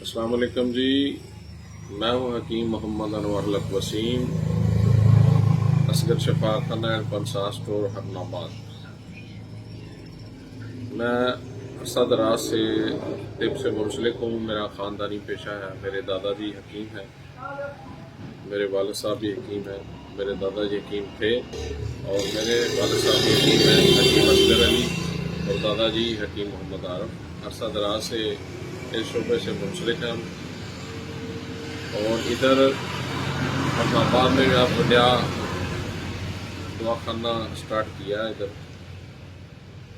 अस्सलाम वालेकुम जी। मैं हूँ हकीम मोहम्मद अनवर लक वसीम, असगर शफाखाना एंड पंसा स्टोर हरनाबाद। मैं अरसा दराज से तिब से मुंसलिक हूँ। मेरा ख़ानदानी पेशा है। मेरे दादाजी हकीम हैं, मेरे वालिद साहब भी हकीम हैं। मेरे दादाजी हकीम थे और मेरे वालिद साहब भी हकीम हैं, हकीम असगर अली, और दादाजी हकीम मोहम्मद आरफ। अरसा दराज से इस शोबे से मुंसलिक हैं। और इधर हरनाबाद में भी आप नया दवाखाना स्टार्ट किया है इधर।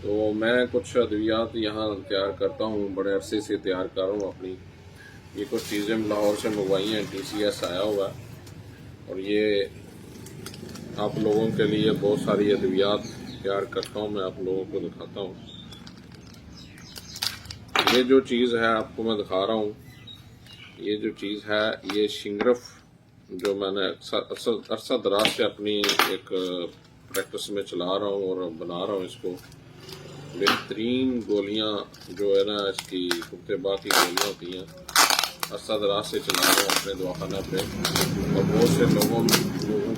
तो मैं कुछ अद्वियात यहाँ तैयार करता हूँ, बड़े अरसे से तैयार कर रहा हूँ अपनी। ये कुछ चीज़ें लाहौर से मंगवाई हैं, TCS आया हुआ है। और ये आप लोगों के लिए बहुत सारी अद्वियात तैयार करता हूँ, मैं आप लोगों को दिखाता हूँ। ये जो चीज़ है आपको मैं दिखा रहा हूँ, ये जो चीज़ है ये शिंगरफ, जो मैंने अरसा दराज से अपनी एक प्रैक्टिस में चला रहा हूँ और बना रहा हूँ इसको। बेहतरीन गोलियाँ जो है ना, इसकी कुत्तेबा की गोलियाँ होती हैं, अरसा दराज से चला रहा हूँ अपने दवाखाना पे। और बहुत से लोगों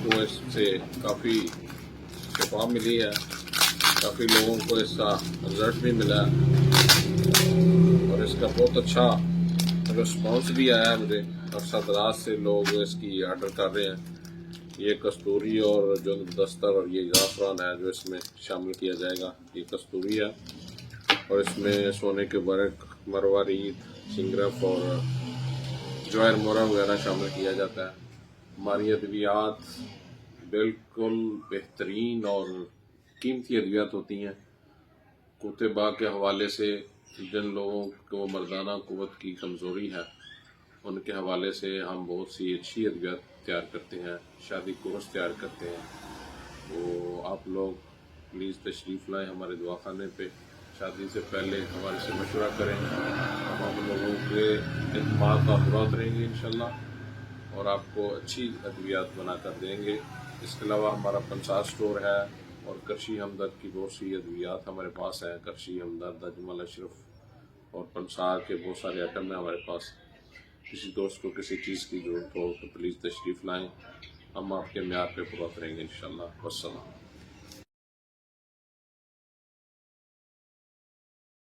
को इससे काफ़ी शफा मिली है, काफ़ी लोगों को इसका रिजल्ट भी मिला है और इसका बहुत अच्छा रिस्पॉन्स भी आया है मुझे। अरसा दराज से लोग इसकी आर्डर कर रहे हैं। ये कस्तूरी और जो दस्तर और ये ज़ाफ़रान है जो इसमें शामिल किया जाएगा। ये कस्तूरी है और इसमें सोने के बरक, मरवारीद, शिंगरफ और जवाहर मोरा वगैरह शामिल किया जाता है। हमारी अद्वियात बिल्कुल बेहतरीन और कीमती अद्वियात होती हैं। कुत्तेबा के हवाले से जिन लोगों को मर्दाना क़ुव्वत की कमज़ोरी है, उनके हवाले से हम बहुत सी अच्छी अद्वियात तैयार करते हैं, शादी कोर्स तैयार करते हैं। तो आप लोग प्लीज़ तशरीफ़ लाएँ हमारे दवाखाने पे। शादी से पहले हमारे से मशवरा करें, हम लोगों के एतमाद का पूरा उतरेंगे इंशाल्लाह और आपको अच्छी अद्वियात बना कर देंगे। इसके अलावा हमारा पंसा स्टोर है और करशी हमदर्द की बहुत सी अद्वियात हमारे पास है। करशी हमदर्द, अजमल अशरफ और पंसा के बहुत सारे आइटम हैं हमारे पास। किसी दोस्त को किसी चीज़ की ज़रूरत हो तो प्लीज़ तशरीफ़ लाएँ, हम आपके म्यार पे पूरा करेंगे इंशाल्लाह। वस्सलाम।